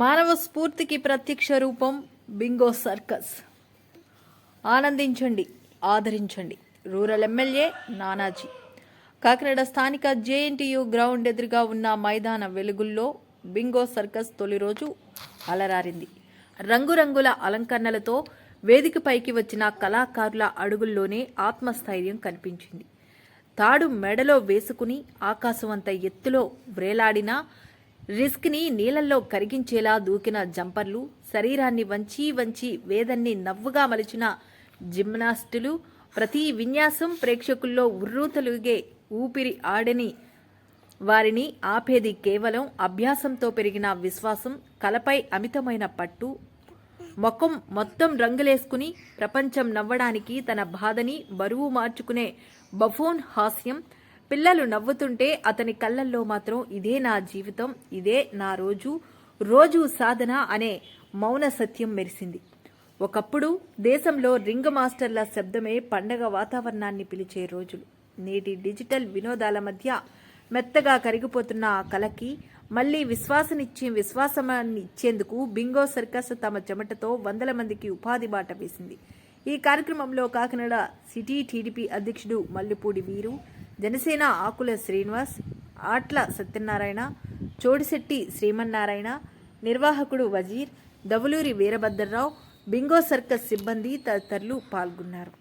మానవ స్ఫూర్తికి ప్రత్యక్ష రూపం బింగో సర్కస్. ఆనందించండి, ఆదరించండి. Rural MLA Nanaji. కాకినాడ స్థానిక జేఎన్టీయూ గ్రౌండ్ ఎదురుగా ఉన్న మైదాన వెలుగుల్లో బింగో సర్కస్ తొలి రోజు అలరారింది. రంగురంగుల అలంకరణలతో వేదికపైకి వచ్చిన కళాకారుల అడుగుల్లోనే ఆత్మస్థైర్యం కనిపించింది. తాడు మెడలో వేసుకుని ఆకాశవంత ఎత్తులో వ్రేలాడిన రిస్క్ని నీళ్లలో కరిగించేలా దూకిన జంపర్లు, శరీరాన్ని వంచి వంచి వేదన్ని నవ్వుగా మలిచిన జిమ్నాస్టులు, ప్రతి విన్యాసం ప్రేక్షకుల్లో ఉర్రూతలుగే ఊపిరి ఆడని వారిని ఆపేది కేవలం అభ్యాసంతో పెరిగిన విశ్వాసం, కళపై అమితమైన పట్టు. ముఖం మొత్తం రంగులేసుకుని ప్రపంచం నవ్వడానికి తన బాధని బరువు మార్చుకునే బఫూన్ హాస్యం. పిల్లలు నవ్వుతుంటే అతని కళ్ళల్లో మాత్రం ఇదే నా జీవితం, ఇదే నా రోజు సాధన అనే మౌన సత్యం మెరిసింది. ఒకప్పుడు దేశంలో రింగ్ మాస్టర్ల శబ్దమే పండగ వాతావరణాన్ని పిలిచే రోజులు. నేటి డిజిటల్ వినోదాల మధ్య మెత్తగా కరిగిపోతున్న ఆ కళకి మళ్లీ విశ్వాసాన్ని ఇచ్చేందుకు బింగో సర్కస్ తమ చెమటతో వందల మందికి ఉపాధి బాట వేసింది. ఈ కార్యక్రమంలో కాకినాడ సిటీ టీడీపీ అధ్యక్షుడు మల్లిపూడి వీరు, జనసేన ఆకుల శ్రీనివాస్, ఆట్ల సత్యనారాయణ, చోడిశెట్టి శ్రీమన్నారాయణ, నిర్వాహకుడు వజీర్, దవులూరి వీరభద్రరావు, బింగో సర్కస్ సిబ్బంది తదితరులు పాల్గొన్నారు.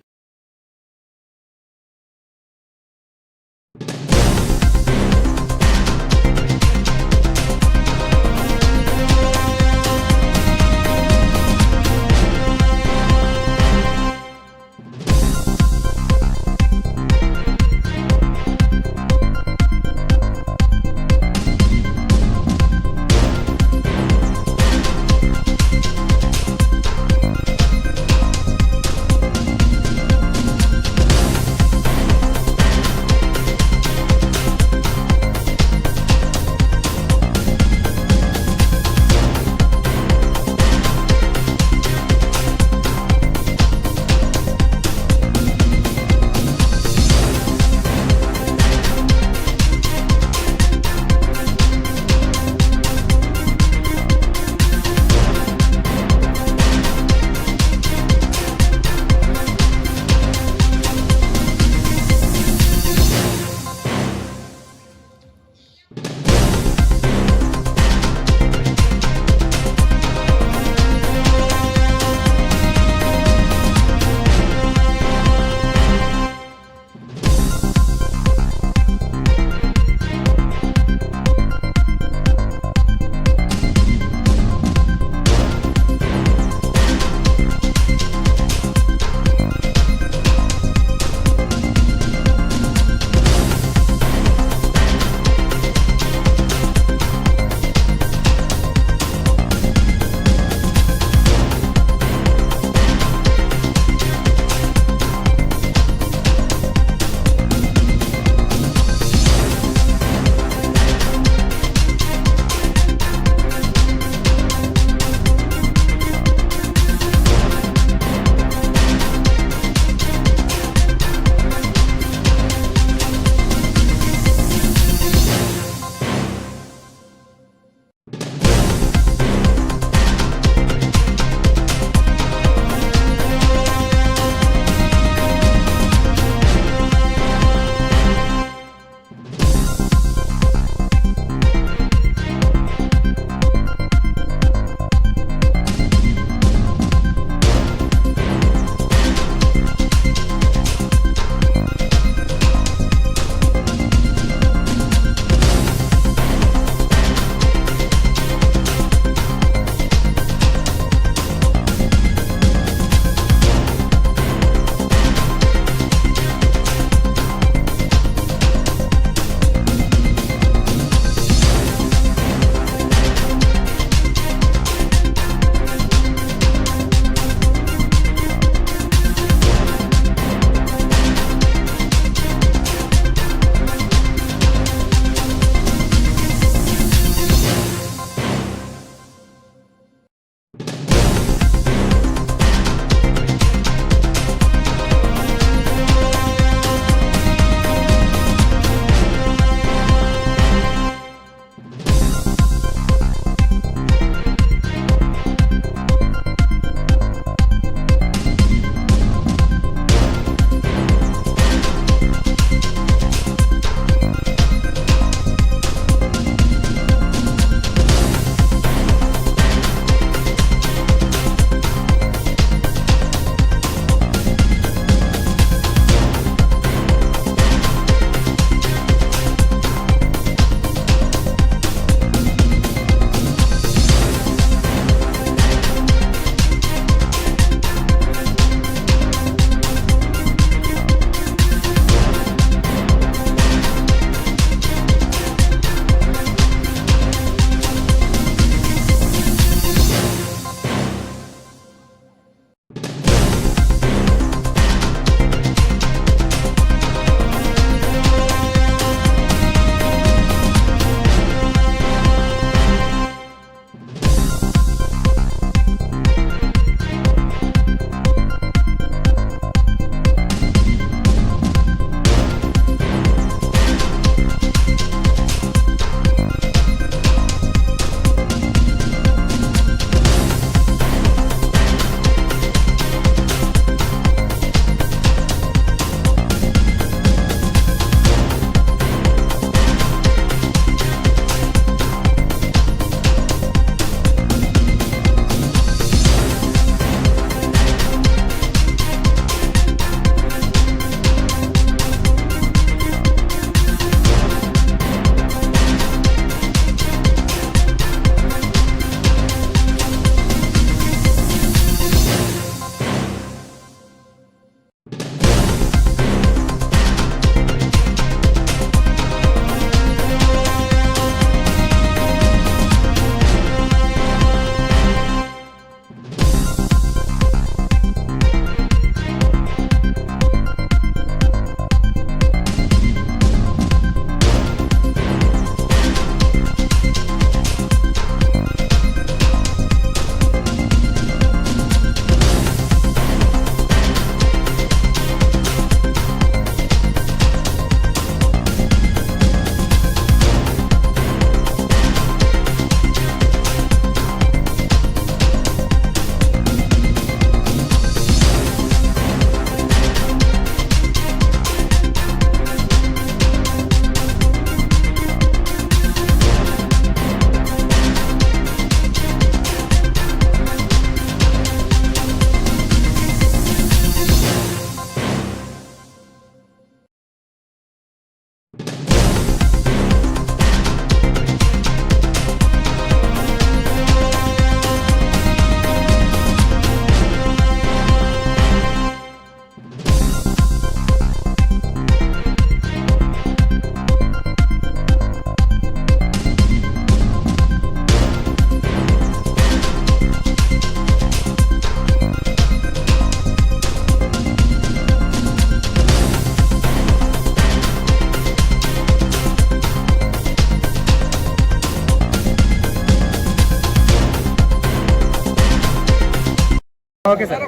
ఓకే సార్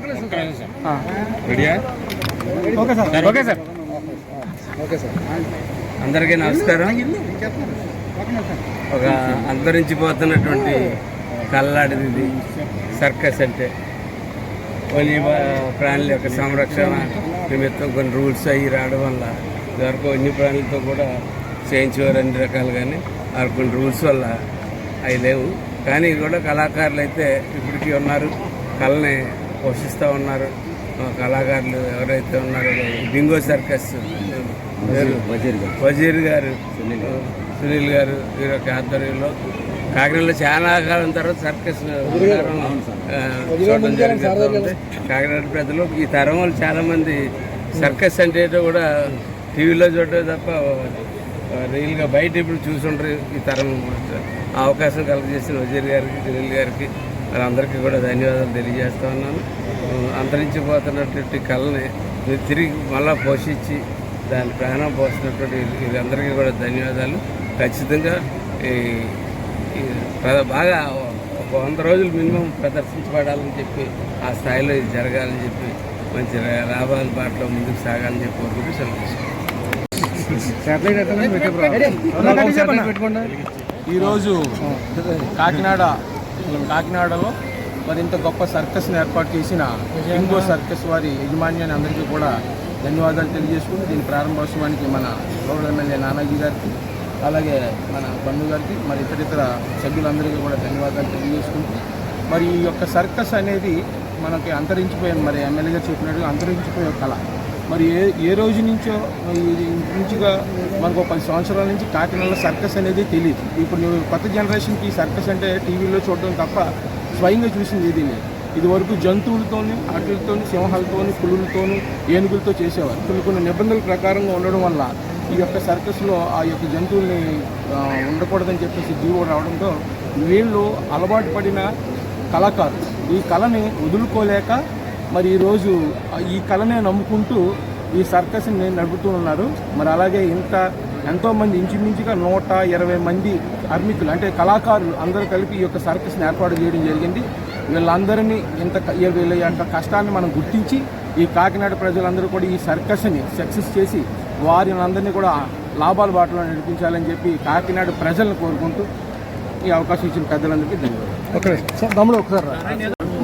రెడీయా? Okay sir okay sir okay sir. అందరికీ నమస్కారం. ఒక అంతరించిపోతున్నటువంటి కల్లాడిది ఇది సర్కస్ అంటే. వన్య ప్రాణుల యొక్క సంరక్షణ నిమిత్తం కొన్ని రూల్స్ అవి రావడం వల్ల ఇదివరకు వన్య ప్రాణులతో కూడా చేయించేవారు అన్ని రకాలు, కానీ కొన్ని రూల్స్ వల్ల అవి లేవు. కానీ కూడా కళాకారులు అయితే ఇప్పటికీ ఉన్నారు, కళని పోషిస్తూ ఉన్నారు. కళాకారులు ఎవరైతే ఉన్నారో బింగో సర్కస్ వజీర్ గారు, సునీల్ గారు వీరి యొక్క ఆధ్వర్యంలో కాకినాడలో చాలా కాలం తర్వాత సర్కస్ చూడడం జరుగుతుంది. కాకినాడ ప్రజలు ఈ తరం వాళ్ళు చాలామంది సర్కస్ అంటే కూడా టీవీలో చూడటం తప్ప రియల్గా బయట ఇప్పుడు చూసుంటారు. ఈ తరం ఆ అవకాశం కలుగజేసిన వజీర్ గారికి, సునీల్ గారికి వాళ్ళందరికీ కూడా ధన్యవాదాలు తెలియజేస్తా ఉన్నాను. అంతరించిపోతున్నటువంటి కళని తిరిగి మళ్ళా పోషించి దాని ప్రాణం పోసినటువంటి వీళ్ళందరికీ కూడా ధన్యవాదాలు. ఖచ్చితంగా బాగా ఒక 100 రోజులు మినిమం ప్రదర్శించబడాలని చెప్పి ఆ స్థాయిలో ఇది జరగాలని చెప్పి మంచి లాభాల బాటలో ముందుకు సాగాలని చెప్పి కోరుకుంటూ ఈరోజు కాకినాడలో మరి ఇంత గొప్ప సర్కస్ని ఏర్పాటు చేసిన బింగో సర్కస్ వారి యజమాన్యాన్ని అందరికీ కూడా ధన్యవాదాలు తెలియజేసుకుంటూ దీని ప్రారంభోత్సవానికి మన రూరల్ ఎమ్మెల్యే నానాజీ గారికి, అలాగే మన బంధు గారికి, మరి ఇతర సభ్యులందరికీ కూడా ధన్యవాదాలు తెలియజేసుకుంటూ మరి ఈ యొక్క సర్కస్ అనేది మనకి అంతరించిపోయాను, మరి ఎమ్మెల్యే గారు చెప్పినట్టుగా అంతరించిపోయే కళ. మరి ఏ రోజు నుంచో నుంచిగా మనకు 10 సంవత్సరాల నుంచి కాకినాడలో సర్కస్ అనేది తెలియదు. ఇప్పుడు కొత్త జనరేషన్కి సర్కస్ అంటే టీవీలో చూడడం తప్ప స్వయంగా చూసింది ఇది వరకు జంతువులతోని, వాటితోని, సింహాలతోని, పులులతోని, ఏనుగులతో చేసేవారు. కొన్ని నిబంధనల ప్రకారంగా ఉండడం వల్ల ఈ యొక్క సర్కస్లో ఆ యొక్క జంతువుల్ని ఉండకూడదని చెప్పేసి జీవో రావడంతో వీళ్ళు అలవాటు పడిన కళాకారులు ఈ కళని వదులుకోలేక మరి ఈరోజు ఈ కళనే నమ్ముకుంటూ ఈ సర్కస్ని నడుపుతూ ఉన్నారు. మరి అలాగే ఎంతోమంది ఇంచుమించుగా 120 మంది కార్మికులు అంటే కళాకారులు అందరూ కలిపి ఈ యొక్క సర్కస్ని ఏర్పాటు చేయడం జరిగింది. వీళ్ళందరినీ వీళ్ళ యొక్క కష్టాన్ని మనం గుర్తించి ఈ కాకినాడ ప్రజలందరూ కూడా ఈ సర్కస్ని సక్సెస్ చేసి వారిని అందరినీ కూడా లాభాల బాటలో నడిపించాలని చెప్పి కాకినాడ ప్రజలను కోరుకుంటూ ఈ అవకాశం ఇచ్చిన పెద్దలందరికీ ధన్యవాదాలు.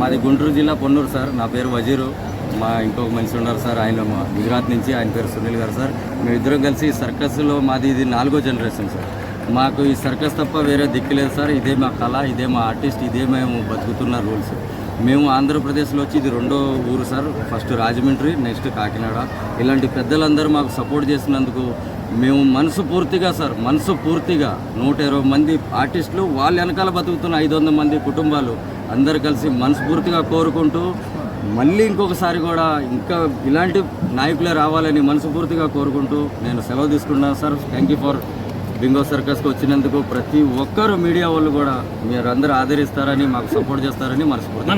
మాది గుంటూరు జిల్లా పొన్నూరు సార్. నా పేరు వజీరు. మా ఇంకొక మనిషి ఉన్నారు సార్, ఆయన మా గుజరాత్ నుంచి, ఆయన పేరు సునీల్ గారు సార్. మేమిద్దరం కలిసి సర్కస్లో మాది ఇది 4వ జనరేషన్ సార్. మాకు ఈ సర్కస్ తప్ప వేరే దిక్కులేదు సార్. ఇదే మా కళ, ఇదే మా ఆర్టిస్ట్, ఇదే మేము బతుకుతున్న రూల్స్. మేము ఆంధ్రప్రదేశ్లో వచ్చి ఇది 2వ ఊరు sir. First Rajahmundry, next Kakinada. ఇలాంటి పెద్దలందరూ మాకు సపోర్ట్ చేసినందుకు మేము మనస్ఫూర్తిగా 120 మంది ఆర్టిస్టులు, వాళ్ళ వెనకాల బతుకుతున్న 500 మంది కుటుంబాలు అందరు కలిసి మనస్ఫూర్తిగా కోరుకుంటూ మళ్ళీ ఇంకొకసారి కూడా ఇంకా ఇలాంటి నాయకులే రావాలని మనస్ఫూర్తిగా కోరుకుంటూ నేను సెలవు తీసుకుంటున్నాను sir. Thank you for Bingo సర్కస్కి వచ్చినందుకు. ప్రతి ఒక్కరు మీడియా వాళ్ళు కూడా మీరు అందరూ ఆదరిస్తారని, మాకు సపోర్ట్ చేస్తారని మనస్ఫూర్తిగా.